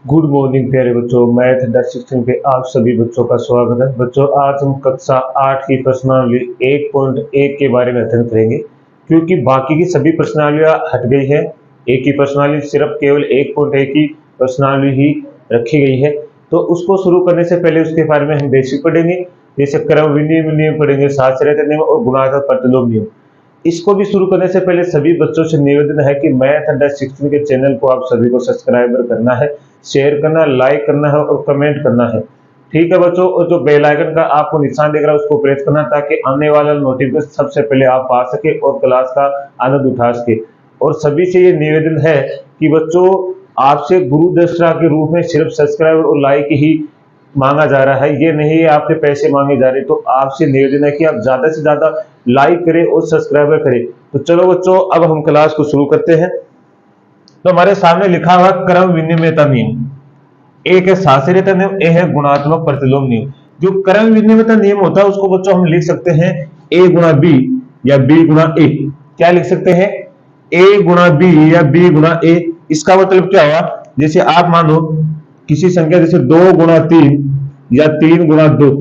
Good morning प्यारे बच्चों। Math under 16 पे आप सभी बच्चों का स्वागत है। बच्चों, आज हम कक्षा 8 की प्रश्नावली 1.1 के बारे में अध्ययन करेंगे, क्योंकि बाकी की सभी प्रश्नावलियां हट गई है। एक ही प्रश्नावली, सिर्फ केवल 1.1 की प्रश्नावली ही रखी गई है। तो उसको शुरू करने से पहले उसके बारे में हम बेसिक पढ़ेंगे, जैसे क्रम विनिमय नियम पढ़ेंगे, साक्षरता नियम और गुणात्मक प्रतिलोम नियम। इसको भी शुरू करने से पहले सभी बच्चों से निवेदन है कि मैथ अंडर 16 के चैनल को आप सभी को सब्सक्राइबर करना है, शेयर करना, लाइक करना है और कमेंट करना है। ठीक है बच्चों, और जो बेल आइकन का आपको निशान दिख रहा है उसको प्रेस करना, ताकि आने वाला नोटिफिकेशन सबसे पहले आप पा सके और क्लास का आनंद उठा सके। और सभी से ये निवेदन है कि बच्चों, आपसे गुरु दक्षिणा के रूप में सिर्फ सब्सक्राइबर और लाइक ही मांगा जा रहा है, ये नहीं है आपसे पैसे मांगे जा रहे। तो आपसे निवेदन है कि आप ज्यादा से ज्यादा लाइक करें और सब्सक्राइबर करें। तो चलो बच्चों, अब हम क्लास को शुरू करते हैं। तो हमारे सामने लिखा हुआ क्रम विनिमयता नियम। एक है साक्षरता नियम, ए है गुणात्मक प्रतिलोम नियम। जो क्रम विनिमयता नियम होता है उसको बच्चों हम लिख सकते हैं ए गुणा बी या बी गुणा ए। क्या लिख सकते हैं? ए गुणा बी या बी गुणा ए। इसका मतलब क्या हुआ? जैसे आप मानो किसी संख्या जैसे 2 गुणा 3 या 3 गुणा 2,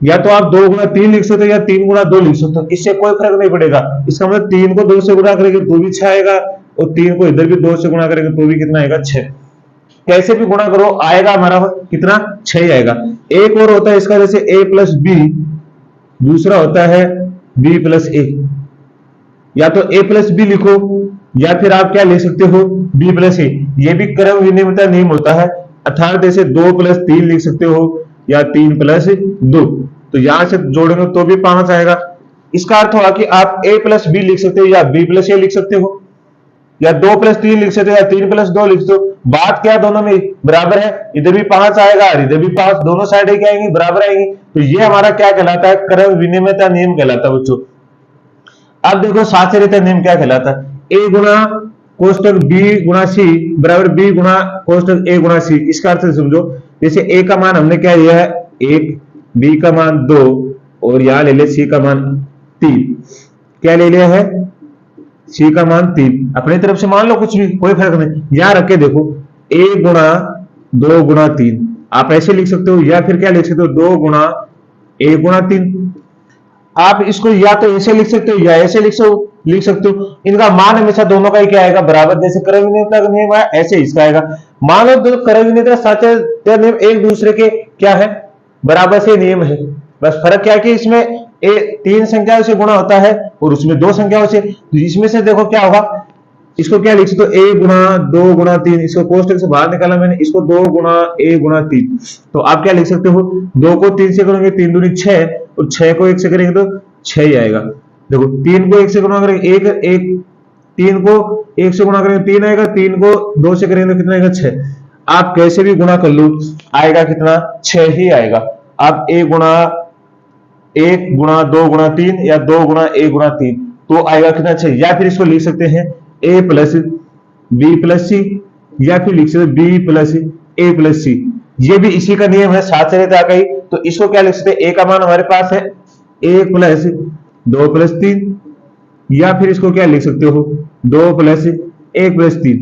या तो आप 2 गुणा 3 लिख सकते हो या 3 गुणा 2 लिख सकते हो, इससे कोई फर्क नहीं पड़ेगा। इसका मतलब 3 को 2 से गुणा करेंगे तो भी 6 आएगा, और 3 को इधर भी 2 से गुणा करेंगे तो भी कितना आएगा? 6। कैसे भी गुणा करो आएगा हमारा कितना? 6 आएगा। एक और होता है इसका, जैसे a प्लस बी, दूसरा होता है b प्लस ए। या तो a प्लस बी लिखो, या फिर आप क्या लिख सकते हो? b प्लस ए। ये भी क्रम विनिमयता नियम होता है, अर्थात जैसे 2 प्लस 3 लिख सकते हो या 3 प्लस 2। तो यहां से जोड़ेंगे तो भी 5 आएगा। इसका अर्थ हुआ कि आप a प्लस बी लिख सकते हो या b प्लस ए लिख सकते हो, या 2 प्लस 3 लिख सकते हो या 3 प्लस 2 लिख सकते हो। बात क्या दोनों में बराबर है, इधर भी 5 आएगा और इधर भी 5, दोनों साइड क्या आएंगी? बराबर आएंगी। तो ये हमारा क्या कहलाता है? क्रम विनिमयता नियम कहलाता है बच्चों। अब देखो साक्षरता नियम क्या कहलाता है? ए गुणा कोष्टक बी गुणा सी बराबर बी गुणा कोष्टक ए गुणा सी। इसका अर्थ समझो, जैसे ए का मान हमने क्या लिया है? 1, बी का मान 2, और यहां ले ले सी का मान 3। क्या ले लिया है? सी का मान 3। अपनी तरफ से मान लो कुछ भी, कोई फर्क नहीं। यहां रख के देखो, ए गुणा 2 गुणा 3 आप ऐसे लिख सकते हो, या फिर क्या लिख सकते हो? 2 गुणा ए गुणा 3। आप इसको या तो ऐसे लिख सकते हो या ऐसे लिख सकते हो। इनका मान हमेशा दोनों का ही क्या आएगा? बराबर। जैसे क्रम विनिमयता का नियम है, ऐसे इसका आएगा। मान लो दो क्रम विनिमयता साक्षरता नियम एक दूसरे के क्या है? बराबर से नियम है। बस फर्क क्या है कि इसमें 3 संख्याओं से गुणा होता है और उसमें 2 संख्याओं से। तो इसमें से देखो क्या होगा, इसको क्या लिख सकते हो? ए गुणा 2 गुणा 3, इसको कोष्टक से बाहर निकाला मैंने, इसको 2 गुणा ए गुणा 3। तो आप क्या लिख सकते हो? 2 को 3 से करेंगे 3 दूनी 6, और 6 को 1 से करेंगे तो 6 ही आएगा। देखो 3 को 1 से गुणा करेंगे 1, 3 को 1 से गुणा करेंगे 3 आएगा, 3 को 2 से करेंगे तो कितना आएगा? 6। आप कैसे भी गुणा कर लो आएगा कितना? 6 ही आएगा। आप 1 गुणा 2 गुणा 3 या 2 गुणा ए गुणा 3 तो आएगा कितना? 6। या फिर इसको लिख सकते हैं a प्लस बी प्लस सी, या फिर लिख सकते बी प्लस ए प्लस सी। ये भी इसी का नियम है, साक्षरता का ही। तो इसको क्या लिख सकते हैं? a का मान हमारे पास है 1 प्लस 2 प्लस 3, या फिर इसको क्या लिख सकते हो? 2 प्लस 1 प्लस 3।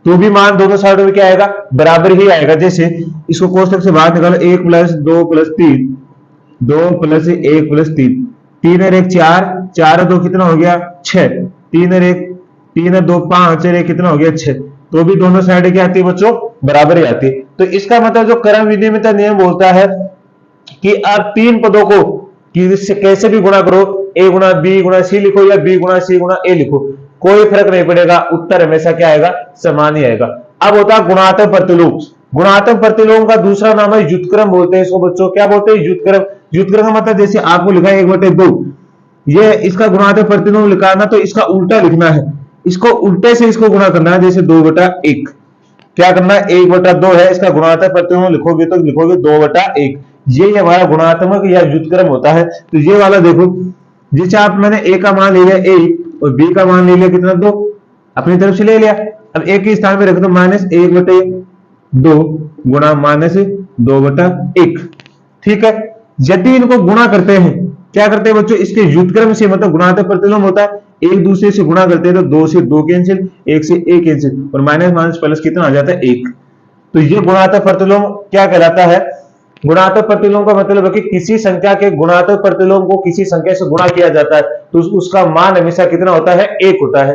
तो भी मान दोनों साइडों में क्या आएगा? बराबर ही आएगा। जैसे इसको कोष्टक से बाहर निकालो, 1 प्लस 2 प्लस 3, 2 प्लस 1 प्लस 3, 3 और 1 4, 4 और 2 कितना हो गया? 6, 3 और 1 3 और 2 5 और 1 कितना हो गया? 6। तो भी दोनों साइड क्या आती है बच्चों? बराबर ही आती है। तो इसका मतलब जो क्रम विनिमयता नियम बोलता है कि आप 3 पदों को कैसे भी गुणा करो, ए गुणा बी गुणा सी लिखो या बी गुणा सी गुणा ए लिखो, कोई फर्क नहीं पड़ेगा, उत्तर हमेशा क्या आएगा? समान ही आएगा। अब होता है गुणात्मक प्रतिलोम। गुणात्मक प्रतिलोम का दूसरा नाम है व्युत्क्रम बोलते हैं इसको बच्चों। क्या बोलते हैं? व्युत्क्रम। व्युत्क्रम का मतलब जैसे आपको लिखा है 1/2, ये इसका गुणात्मक प्रतिलोम लिखा है ना, तो इसका उल्टा लिखना है। इसको उल्टे से इसको गुणा करना है, जैसे 2/1। क्या करना है? 1/2 है, इसका गुणात्मक प्रतिलोम लिखोगे तो लिखोगे 2/1। ये हमारा गुणात्मक या व्युत्क्रम होता है। तो ये वाला देखो, जैसे आप मैंने a का मान ले लिया 1 और b का मान ले लिया कितना? 2, अपनी तरफ से ले लिया। अब a के स्थान में रख दो -1/2 गुणा -2/1। ठीक है। यदि इनको गुणा करते हैं, क्या करते हैं बच्चों? इसके व्युत्क्रम से, मतलब गुणात्मक प्रतिलोम होता है, एक दूसरे से गुणा करते हैं तो 2 से 2 कैंसिल, 1 से 1 कैंसिल, और माइनस माइनस प्लस कितना आ जाता है? 1। तो ये गुणात्मक प्रतिलोम क्या कहलाता है? गुणात्मक प्रतिलोम का मतलब है कि किसी संख्या के गुणात्मक प्रतिलोम को किसी संख्या से गुणा किया जाता है तो उसका मान हमेशा कितना होता है? 1 होता है।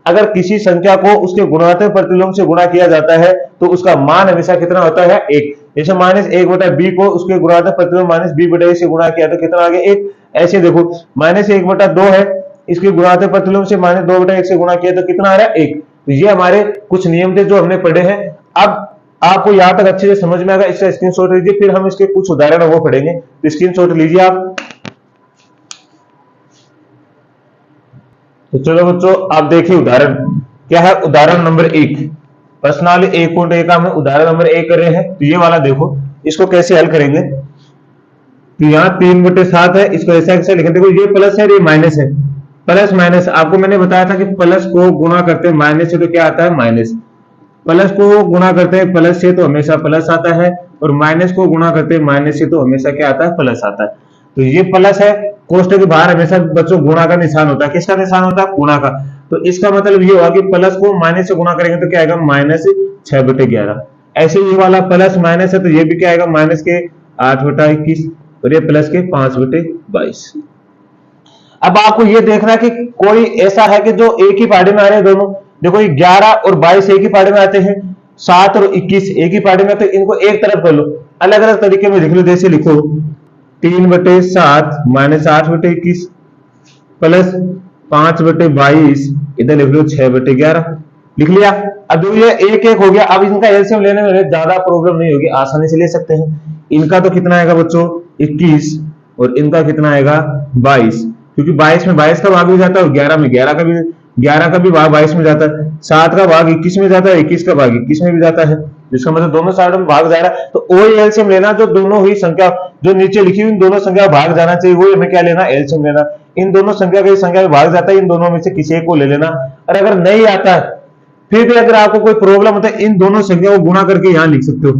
अगर किसी संख्या को उसके गुणात्मक प्रतिलोम से गुणा किया जाता है तो उसका मान हमेशा कितना होता है? 1। जैसे -1/b को उसके गुणात्मक प्रतिलोम -b/a से गुणा किया तो कितना आ गया? 1। ऐसे देखो -1/2 है, इसके गुणात्मक प्रतिलोम से -2/1 से गुणा किया तो कितना आ रहा है? 1। तो ये हमारे कुछ नियम थे जो हमने पढ़े हैं। अब आपको यहां तक अच्छे से समझ में आएगा, इसका स्क्रीनशॉट लीजिए, फिर हम इसके कुछ उदाहरण वो पढ़ेंगे। तो स्क्रीनशॉट लीजिए आप। तो चलो बच्चों आप देखिए उदाहरण क्या है। उदाहरण नंबर 1 प्रश्नावली 1.1 का हम उदाहरण नंबर 1 कर रहे हैं। तो ये वाला देखो, इसको कैसे हल करेंगे। तो यहाँ 3/7 है, इसको ऐसा कैसे लिखें? देखो ये प्लस है, ये माइनस है। प्लस माइनस आपको मैंने बताया था कि प्लस को गुणा करते हैं माइनस से तो क्या आता है? माइनस। प्लस को गुणा करते हैं प्लस से तो हमेशा प्लस आता है, और माइनस को गुणा करते हैं माइनस से तो हमेशा क्या आता है? प्लस आता है। तो ये प्लस है, कोष्टक के बाहर हमेशा बच्चों गुणा का निशान होता है। किसका निशान होता है? गुणा का। तो इसका मतलब ये हुआ कि प्लस को माइनस से गुणा करेंगे तो क्या आएगा? -6/11। ऐसे ये वाला प्लस माइनस है तो ये भी क्या आएगा? माइनस के 8/21 और ये प्लस के 5/22। अब आपको ये देखना है कि कोई ऐसा है कि जो एक ही पार्टी में आ रहे हैं दोनों। देखो ये 11 और 22 एक ही पार्टी में आते हैं, 7 और 21 एक ही पार्टी में, तो इनको एक तरफ कर लो, अलग अलग तरीके में लिख लो। जैसे लिखो 3/7 -8/21 प्लस 5/22, इधर लिख लो 6/11। लिख लिया। अब ये एक एक हो गया। अब इनका एलसीएम लेने में ज्यादा प्रॉब्लम नहीं होगी, आसानी से ले सकते हैं। इनका तो कितना आएगा बच्चों? 21 और इनका कितना आएगा? 22, क्योंकि 22 में 22 का भाग भी जाता है और 11 में 11 का भी भाग 22 में जाता है। 7 का भाग 21 में जाता है, 21 का भाग 21 में भी जाता है, जिसका मतलब दोनों साइड में भाग जा रहा है। तो वही एलसीएम लेना, जो दोनों ही संख्या जो नीचे लिखी हुई इन दोनों संख्या भाग जाना चाहिए, वही हमें क्या लेना? एलसीएम लेना। इन दोनों संख्या का संख्या में भाग जाता है, इन दोनों में से किसी एक को ले लेना। और अगर नहीं आता है फिर भी अगर आपको कोई प्रॉब्लम होता है, इन दोनों संख्या को गुणा करके यहां लिख सकते हो।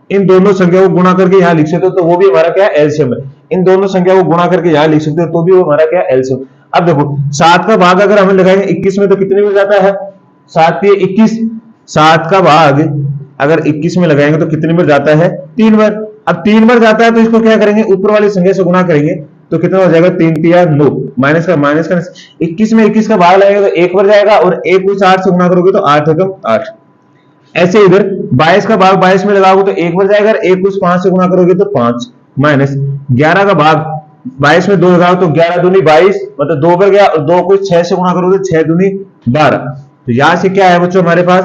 इन दोनों संख्या को गुणा करके यहां लिख सकते हो, तो वो भी हमारा क्या? एलसीएम है। इन दोनों संख्या को गुणा करके यहां लिख सकते हो, तो भी वो हमारा क्या? एलसीएम। अब देखो 7 का भाग अगर हमें लगाएंगे 21 में तो कितने में जाता है? 7 पे 21। 7 का भाग अगर 21 में लगाएंगे तो कितने में जाता है? 3 बार। अब 3 बार जाता है तो इसको क्या करेंगे? ऊपर वाली संख्या से गुणा करेंगे तो कितना हो जाएगा? 3 3 9, माइनस का 21 में 21 का भाग लगाएंगे तो 1 बार जाएगा, और 1 को 8 से गुणा करोगे तो 8 एकम 8। ऐसे इधर 22 का भाग 22 में लगाओगे तो 1 बार जाएगा, 1 को 5 से गुणा करोगे तो 5, माइनस 11 का भाग 22 में 2 लगाओ तो 11 दूनी 22, मतलब 2 बार गया, और 2 को 6 से गुणा करोगे तो 6 दूनी 12। तो यहां से क्या है बच्चों हमारे पास?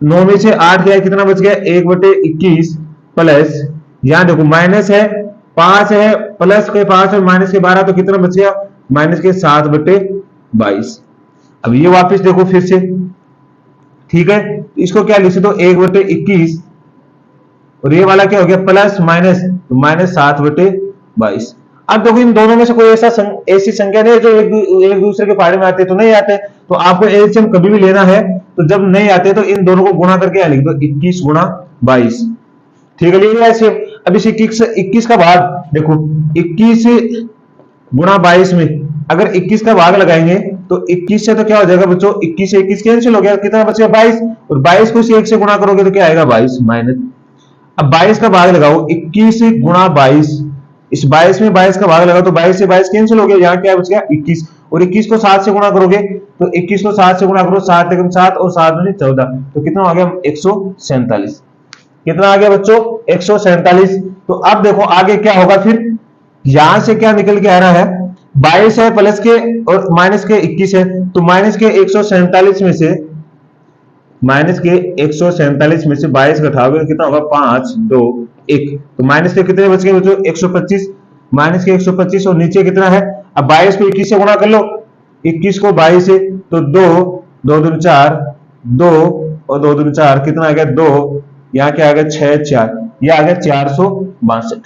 9 में से 8 गया, कितना बच गया? 1/21 प्लस, यहां देखो माइनस है 5 है, प्लस के 5 और माइनस के 12, तो कितना बच गया? माइनस के 7/22। अब ये वापस देखो फिर से, ठीक है, इसको क्या लिख सकते हो? 1/21 और ये वाला क्या हो गया? प्लस माइनस, तो -7/22। अब देखो इन दोनों में से कोई ऐसी संख्या नहीं है जो एक दूसरे के पहाड़े में आते, तो नहीं आते। तो आपको एलसीएम कभी भी लेना है तो जब नहीं आते तो इन दोनों को गुणा करके लिख दो, 21 × 22। ठीक है, ले ऐसे। अब इस 21 का भाग देखो, 21 × 22 में अगर 21 का भाग लगाएंगे तो 21 से तो क्या हो जाएगा बच्चों? 21 से 21 कैंसिल हो गया, कितना बचेगा? 22, और 22 को 1 से गुणा करोगे तो क्या आएगा? 22 माइनस। अब 22 का भाग लगाओ, 21 × 22, इस 22 में 22 का भाग लगाओ तो 22 से 22 कैंसिल हो गया, यहाँ क्या बच गया? 21, और 21 को 7 से गुणा करोगे तो 21 को 7 से गुणा करो, 7 एकम 7 और 7 दूनी 14, तो कितना आ गया? 147। कितना आ गया बच्चों? 147। तो अब देखो आगे क्या होगा फिर, यहां से क्या निकल के आ रहा है? 22 है प्लस के और माइनस के 21 है, तो माइनस के 147 में से 22 घटाओगे तो कितना होगा? 5 2 1, तो माइनस के कितने बच गए बच्चों? 125, माइनस के 125, और नीचे कितना है? अब 22 को 21 से गुणा कर लो, 21 को 22 से, तो 2 2 दूनी 4, 2 और 2 दूनी 4, कितना आ गया? 2, यहाँ क्या आ गया? 6 4, ये आ गया 462।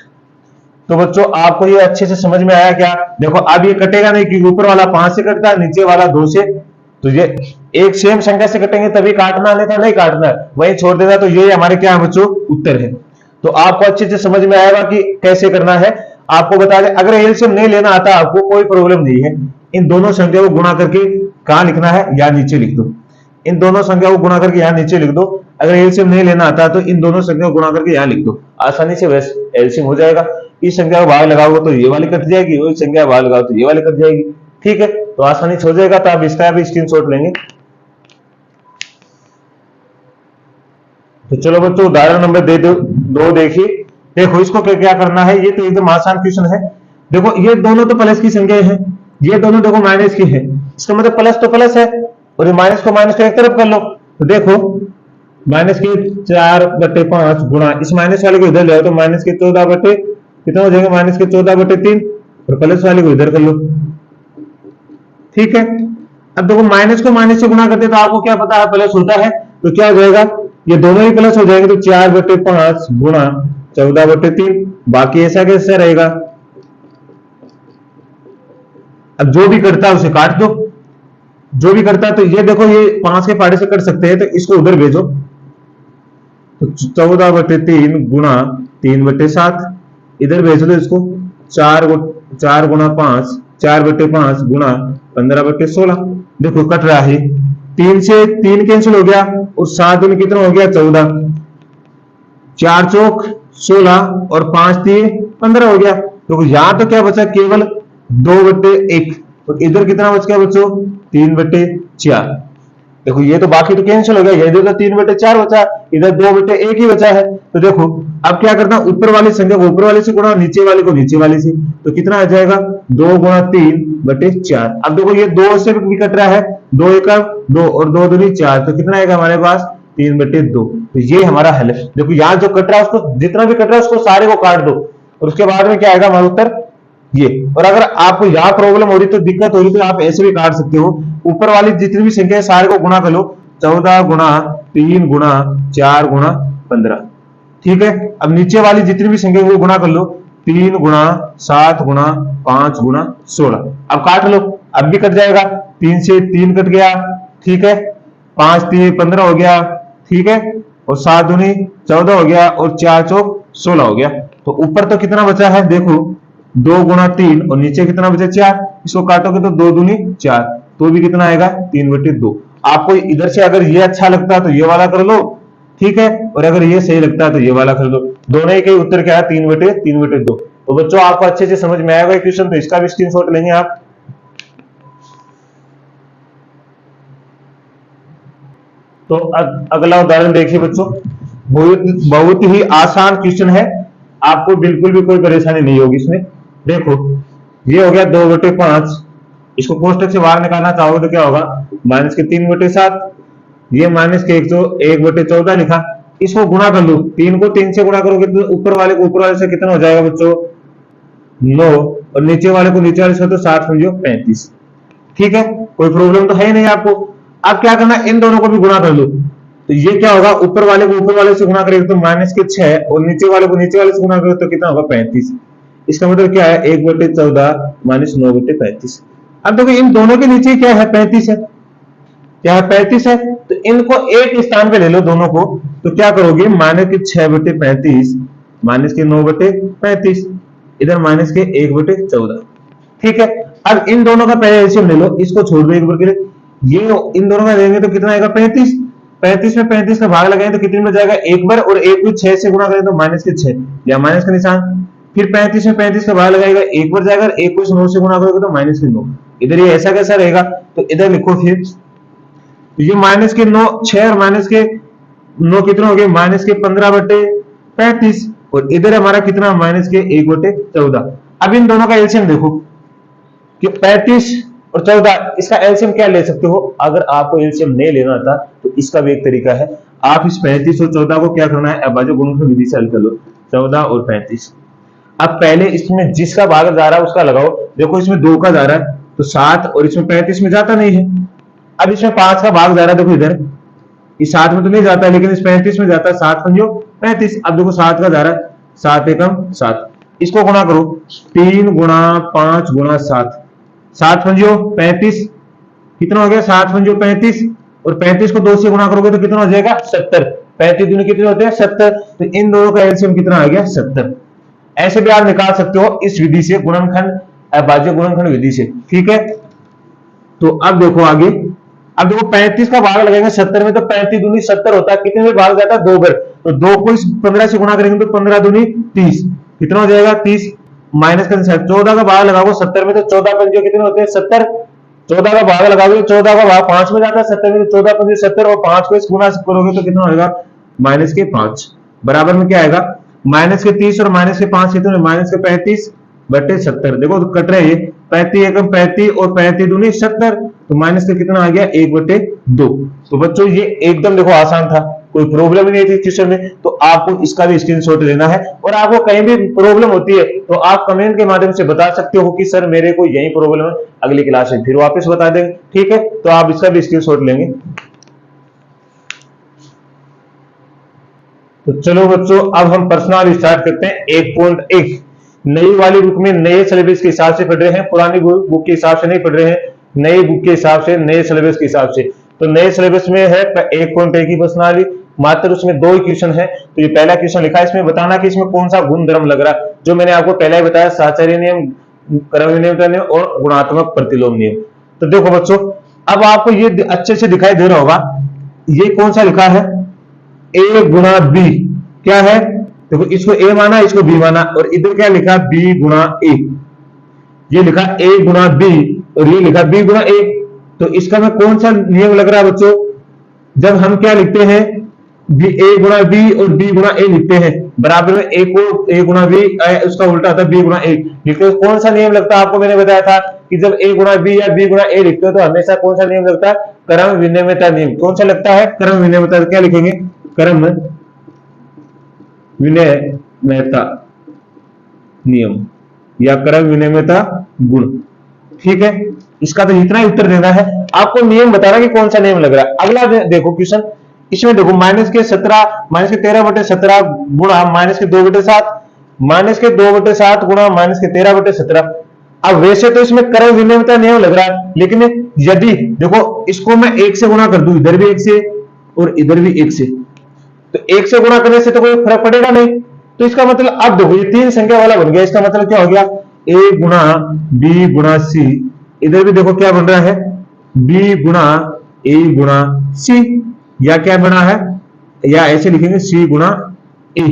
तो बच्चों आपको ये अच्छे से समझ में आया क्या? देखो अब ये कटेगा नहीं, क्योंकि ऊपर वाला 5 से कटता है, नीचे वाला 2 से, तो ये एक सेम संख्या से कटेंगे तभी काटना, नहीं था नहीं काटना है, वही छोड़ देना। तो ये हमारे क्या है बच्चों? उत्तर है। तो आपको अच्छे से समझ में आएगा कि कैसे करना है। आपको बता दें, अगर एलसीएम नहीं लेना आता आपको कोई प्रॉब्लम नहीं है, इन दोनों संख्या को गुणा करके कहां लिखना है? या नीचे लिख दो। इन दोनों संख्या को गुणा करके यहां नीचे लिख दो। अगर एलसीएम नहीं लेना आता तो इन दोनों संख्या को गुणा करके यहाँ लिख दो, आसानी से बस एलसीएम हो जाएगा। इस संख्या को भाग लगाओगे तो ये वाली कट जाएगी, और इस संख्या को भाग लगाओ तो ये वाली कट जाएगी। ठीक है, तो आसानी से हो जाएगा। तो आप इसका भी स्क्रीनशॉट लेंगे। तो चलो बच्चों उदाहरण नंबर दो देखिए। देखो इसको क्या क्या करना है, ये तो एकदम आसान क्वेश्चन है। देखो ये दोनों तो प्लस की संख्या है, ये दोनों देखो माइनस की है, इसका मतलब प्लस तो प्लस है, और ये माइनस को माइनस को एक तरफ कर लो। तो देखो माइनस के 4/5 गुणा इस माइनस वाले को इधर ले आओ तो माइनस के 14 बटे कितना हो जाएगा, माइनस के 14/3, और प्लस वाले को इधर कर लो। ठीक है, अब देखो माइनस को माइनस से गुणा करते तो आपको क्या पता है प्लस होता है, तो क्या हो जाएगा, ये दोनों ही प्लस हो जाएंगे। तो 4/5 गुणा 14/3, बाकी ऐसा कैसे रहेगा। अब जो भी करता है उसे काट दो, जो भी करता है। तो ये देखो ये 5 के पाड़े से कट सकते हैं, तो इसको उधर भेजो। तो 14/3 गुणा 3/7 इधर भेजो, तो इसको 4 गुणा 5 4/5 गुणा 15/16। देखो कट रहा है, 3 से 3 कैंसिल हो गया, और 7 दूनी कितना हो गया 14, 4 चौक 16 और 5 दिए 15 हो गया। तो यहां तो क्या बचा, केवल 2/1, तो इधर कितना बच गया बच्चों 3/4। देखो ये तो बाकी तो कैंसिल हो गया, ये इधर तो 3/4 बचा, इधर 2/1 ही बचा है। तो देखो अब क्या करना, ऊपर वाली संख्या को ऊपर वाले से गुणा, नीचे वाले को नीचे वाले से। तो कितना आ जाएगा 2 गुणा 3/4। अब देखो ये 2 से भी कट रहा है, 2 1 2 और 2 दूनी 4, तो कितना आएगा हमारे पास 3/2। तो ये हमारा हल है। देखो यहाँ जो कट रहा है उसको, जितना भी कट रहा है उसको सारे को काट दो, और उसके बाद में क्या आएगा हमारा उत्तर ये। और अगर आपको यहाँ प्रॉब्लम हो रही तो दिक्कत हो रही तो आप ऐसे भी काट सकते हो, ऊपर वाली जितनी भी संख्या है सारे को गुणा कर लो, 14 गुणा 3 गुणा 4 गुणा 15। ठीक है, अब नीचे वाली जितनी भी संख्या है वो गुणा कर लो, 3 गुणा 7 गुणा 5 गुणा 16। अब काट लो, अब भी कट जाएगा, 3 से 3 कट गया। ठीक है, 5 3 15 हो गया। ठीक है, और 7 दूनी 14 हो गया, और 4 चौक 16 हो गया। तो ऊपर तो कितना बचा है देखो 2 गुणा 3, और नीचे कितना बचा 4। इसको काटोगे तो 2 दूनी 4, तो भी कितना आएगा 3/2। आपको इधर से अगर ये अच्छा लगता है तो ये वाला कर लो, ठीक है, और अगर ये सही लगता है तो ये वाला कर लो। दोनों ही के उत्तर क्या है 3/2। तो बच्चों आपको अच्छे से समझ में आएगा क्वेश्चन, तो इसका भी स्क्रीनशॉट लेंगे आप। तो अगला उदाहरण देखिए बच्चों, बहुत ही आसान क्वेश्चन है, आपको बिल्कुल भी कोई परेशानी नहीं होगी इसमें। देखो ये हो गया 2/5, इसको कोष्टक से बाहर निकालना चाहोगे तो क्या होगा, माइनस के 3/7, ये माइनस के 1/14 लिखा। इसको गुणा कर लो, 3 को 3 से गुणा करोगे तो ऊपर वाले को ऊपर वाले से कितना हो जाएगा बच्चों 9, और नीचे वाले को नीचे वाले से तो 7 समझो 35। ठीक है, कोई प्रॉब्लम तो है ही नहीं आपको। अब क्या करना, इन दोनों को भी गुणा कर लो। तो ये क्या होगा, ऊपर वाले को ऊपर वाले से गुणा करेंगे तो माइनस के 6, और नीचे वाले को नीचे वाले से गुणा करेंगे तो कितना होगा 35। इसका मतलब क्या है 1/14 माइनस 9/35। अब देखो इन दोनों के नीचे क्या है 35 है, क्या है 35 है, तो इनको एक स्थान पे ले लो दोनों को। तो क्या करोगे, माइनस के 6/35 माइनस के 9/35, इधर माइनस के 1/14। ठीक है, अब इन दोनों का पहले एलसीएम ले लो, इसको छोड़ दो एक बार के लिए, ये इन दोनों का लेंगे तो कितना आएगा 35। 35 में 35 का भाग लगाएं तो कितने में जाएगा, एक बार, और एक को 6 से गुणा करें तो माइनस के 6, या माइनस का निशान। फिर 35 में 35 का भाग लगाएगा, एक बार जाएगा, एक को 9 से गुणा करोगे तो माइनस के 9। इधर ये ऐसा कैसा रहेगा, तो इधर लिखो फिर, तो ये माइनस के 9 6 और माइनस के 9 कितना हो गया, माइनस के 15/35, और इधर हमारा कितना माइनस के 1/14। अब इन दोनों का एलसीएम देखो कि 35 और 14, इसका एलसीएम क्या ले सकते हो। अगर आपको एलसीएम नहीं लेना था तो इसका भी एक तरीका है, आप इस 35 और 14 को क्या करना है, अभाज्य गुणनखंड विधि से हल कर लो, 14 और 35। अब पहले इसमें जिसका भाग जा रहा है उसका लगाओ। देखो इसमें 2 का जा रहा है तो 7, और इसमें 35 में जाता नहीं है। अब इसमें 5 का भाग जा रहा है, देखो इधर इस 7 में तो नहीं जाता है, लेकिन इस 35 में जाता है, 7 पंजो 35। अब देखो 7 का जा रहा है, 7 एकम 7, इसको गुणा करो, 3 गुणा 5 गुणा 7, 7 पंजो 35, कितना हो गया 7 पंजो 35, और 35 को 2 से गुणा करोगे तो कितना हो जाएगा 70। 35 दूनी कितने होते हैं 70, तो इन दोनों का एलसीएम कितना आ गया 70। ऐसे भी आप निकाल सकते हो इस विधि से, गुणनखंड अभाज्य गुणनखंड विधि से। ठीक है, तो अब देखो आगे, अब देखो 35 का भाग लगेगा 70 में, तो 35 दूनी 70 होता है, कितने में भाग जाता है 2 बार, तो 2 को इस 15 से गुणा करेंगे तो 15 दूनी 30, कितना हो जाएगा 30, माइनस का 14 का भाग लगाओ 70 में, तो 14 पंजे कितने होते हैं 70, 14 का भाग लगाओगे 14 का भाग 5 में जाता है 70 में, तो 14 पंजे 70 और 5 को इस गुणा करोगे तो कितना होगा माइनस के 5, बराबर में क्या आएगा माइनस के 30 और माइनस के 5 कितने, माइनस के 35 बटे 70, देखो तो कट रहे हैं 35 एकम 35 और 35 दूनी 70, तो माइनस का कितना आ गया 1/2। तो बच्चों ये एकदम देखो आसान था, कोई प्रॉब्लम ही नहीं थी क्वेश्चन में, तो आपको इसका भी स्क्रीनशॉट लेना है, और आपको कहीं भी प्रॉब्लम होती है तो आप कमेंट के माध्यम से बता सकते हो कि सर मेरे को यही प्रॉब्लम है, अगली क्लास में फिर वापस बता देंगे, ठीक है, तो आप इसका भी स्क्रीनशॉट लेंगे। तो चलो बच्चों अब हम प्रश्नावली स्टार्ट करते हैं 1.1। नई वाली बुक में नए सिलेबस के हिसाब से पढ़ रहे हैं, पुरानी बुक के हिसाब से नहीं पढ़ रहे हैं, नई बुक के हिसाब से, नए सिलेबस के हिसाब से। तो नए सिलेबस में है 1.1 की प्रश्नावली, मात्र उसमें 2 क्वेश्चन है। तो ये पहला क्वेश्चन लिखा है, इसमें बताना कि इसमें कौन सा गुण धर्म लग रहा है, जो मैंने आपको पहले ही बताया, साहचर्य नियम, क्रम विनिमयता नियम और गुणात्मक प्रतिलोम नियम। तो देखो बच्चों अब आपको ये अच्छे से दिखाई दे रहा होगा, ये कौन सा लिखा है a गुणा बी, क्या है देखो, इसको a माना इसको b माना, और इधर क्या लिखा b गुणा a, ये लिखा a गुणा b और ये लिखा b गुणा a। तो इसका में कौन सा नियम लग रहा है बच्चों, जब हम क्या लिखते हैं a गुणा b और b गुणा a लिखते हैं, बराबर में a को a गुणा b, उसका उल्टा होता है b गुणा a लिखते हैं, कौन सा नियम लगता है, आपको मैंने बताया था कि जब a गुणा b या b गुणा a लिखते हो तो हमेशा कौन सा नियम लगता है, क्रम विनिमयता नियम। कौन सा लगता है, क्रम विनिमयता, क्या लिखेंगे क्रम विनिमयता नियम या क्रम विनिमयता गुण, ठीक है, इसका तो इतना ही उत्तर देना है, आपको नियम बताना कि कौन सा नियम लग रहा है। अगला देखो क्वेश्चन, इसमें देखो माइनस के 13/17 गुणा माइनस के 2/7, माइनस के 2/7 गुणा माइनस के 13/17। अब वैसे तो इसमें क्रम विनिमयता नियम लग रहा है, लेकिन यदि देखो इसको मैं 1 से गुणा कर दूं, इधर भी 1 से और इधर भी 1 से, तो 1 से गुणा करने से तो कोई फर्क पड़ेगा नहीं, तो इसका मतलब अब देखो ये 3 संख्या वाला बन गया, इसका मतलब क्या हो गया a गुणा b गुणा c, इधर भी देखो क्या बन रहा है b गुणा a गुणा c, या क्या बना है, या ऐसे लिखेंगे c गुणा a।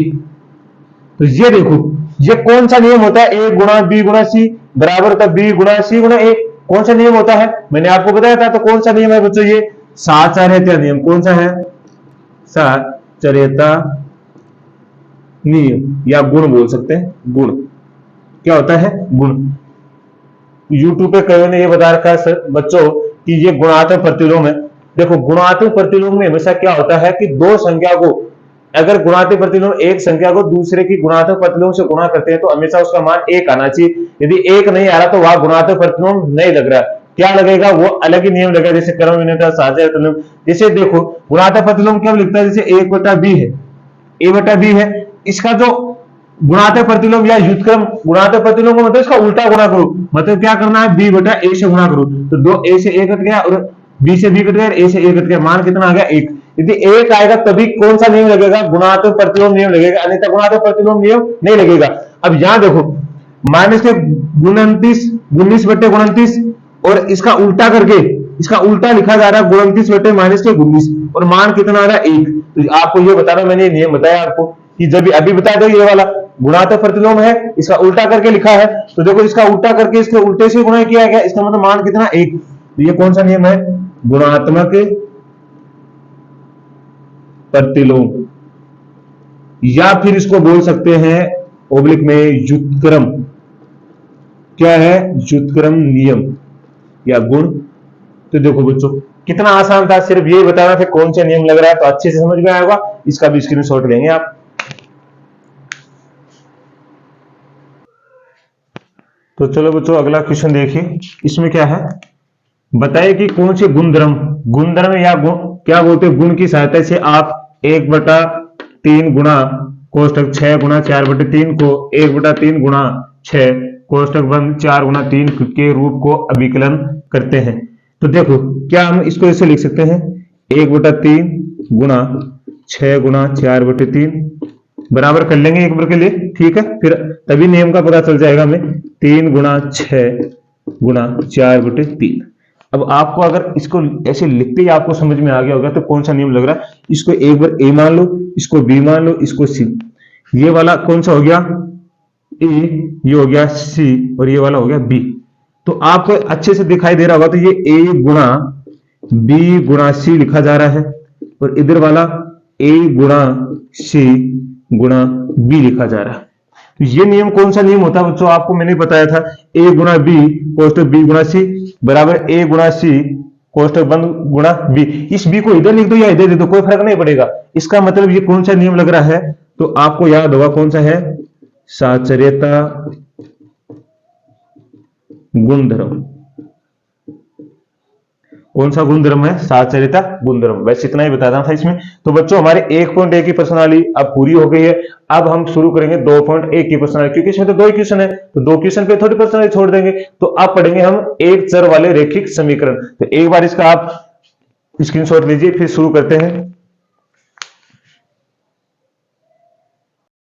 तो ये देखो ये कौन सा नियम होता है, a गुणा b गुणा c बराबर होता है b गुणा c गुणा a, कौन सा नियम होता है, मैंने आपको बताया था, तो कौन सा नियम है बच्चों, ये साहचर्यता नियम। कौन सा है, साहचर्यता नियम या गुण बोल सकते हैं, गुण क्या होता है, गुण। यूट्यूब पे कई ने ये बता रखा है सर बच्चों कि ये गुणात्मक प्रतिलोम है। देखो गुणात्मक प्रतिलोम में हमेशा क्या होता है कि दो संख्या को, अगर गुणात्मक प्रतिलोम एक संख्या को दूसरे की गुणात्मक प्रतिलोम से गुणा करते हैं तो हमेशा उसका मान 1 आना चाहिए, यदि 1 नहीं आ रहा तो वह गुणात्मक प्रतिलोम नहीं लग रहा, क्या लगेगा, वो अलग ही नियम लगेगा, जैसे क्रम विनिमयता, साहचर्यता नियम। जैसे देखो गुणात्मक प्रतिलोम क्या लिखता है, जैसे 1/b है, a/b है, इसका जो गुणात्मक प्रतिलोम या व्युत्क्रम, गुणात्मक प्रतिलोम को मतलब इसका उल्टा गुणा करो, मतलब क्या करना है b/a से गुणा करो, तो 2a से a कट गया और b से b कट गया, a से a कट गया, मान कितना आ गया 1। यदि 1 आएगा तभी कौन सा नियम लगेगा, गुणात्मक प्रतिलोम नियम लगेगा, अन्यथा गुणात्मक प्रतिलोम नियम नहीं लगेगा। अब यहां देखो माइनस के 19/29 और इसका उल्टा करके, इसका उल्टा लिखा जा रहा है 29/-19 और मान कितना आ रहा है 1। तो आपको ये बताना, मैंने नियम बताया आपको कि जब अभी बता दो, ये वाला गुणात्मक प्रतिलोम है, इसका उल्टा करके लिखा है, तो देखो इसका उल्टा करके इसके उल्टे से गुणा किया गया, इसका मतलब मान कितना 1। तो ये कौन सा नियम है, गुणात्मक प्रतिलोम, या फिर इसको बोल सकते हैं ओब्लिक में व्युत्क्रम, क्या है व्युत्क्रम नियम या गुण। तो देखो बच्चों कितना आसान था, सिर्फ ये बताना था कौन सा नियम लग रहा है, तो अच्छे से समझ में आएगा, इसका भी स्क्रीनशॉट लेंगे आप। तो चलो बच्चों अगला क्वेश्चन देखिए, इसमें क्या है, बताइए कि कौन से गुणधर्म या गुण क्या बोलते हैं, गुण की सहायता से आप 1/3 गुणा कोष्टक 6 गुणा 4/3 को 1/3 गुणा 6 कोष्टक बंद 4 गुणा 3 के रूप को अभिकलन करते हैं। तो देखो क्या हम इसको ऐसे लिख सकते हैं, 1/3 गुणा 6 गुणा 4/3 बराबर कर लेंगे एक बार के लिए, ठीक है, फिर तभी नियम का पता चल जाएगा हमें, 3 गुणा 6 गुणा 4/3। अब आपको अगर इसको ऐसे लिखते ही आपको समझ में आ गया होगा तो कौन सा नियम लग रहा है, इसको एक बार ए मान लो, इसको बी मान लो, इसको सी। ये वाला कौन सा हो गया ए, ये हो गया सी, और ये वाला हो गया बी। तो आपको अच्छे से दिखाई दे रहा होगा, तो ये ए गुणा बी गुणा सी लिखा जा रहा है, और इधर वाला ए गुणा सी गुणा बी लिखा जा रहा है। तो ये नियम कौन सा नियम होता है बच्चों, आपको मैंने बताया था, ए गुणा बी कोष्टक बी गुणा सी बराबर ए गुणा सी कोष्टक बंद गुणा बी। इस बी को इधर लिख दो या इधर लिख दो, कोई फर्क नहीं पड़ेगा। इसका मतलब ये कौन सा नियम लग रहा है, तो आपको याद होगा कौन सा है, साचर्यता गुणधर्म। कौन सा गुणधर्म है, साचर्यता गुणधर्म। बस इतना ही बताना था इसमें। तो बच्चों हमारे 1.1 की प्रश्नावली अब पूरी हो गई है। अब हम शुरू करेंगे 2.1 की प्रश्नावली, क्योंकि इसमें तो 2 क्वेश्चन है, तो 2 क्वेश्चन पे थोड़ी प्रश्नावली छोड़ देंगे। तो अब पढ़ेंगे हम एक चर वाले रैखिक समीकरण। तो एक बार इसका आप स्क्रीनशॉट लीजिए, फिर शुरू करते हैं।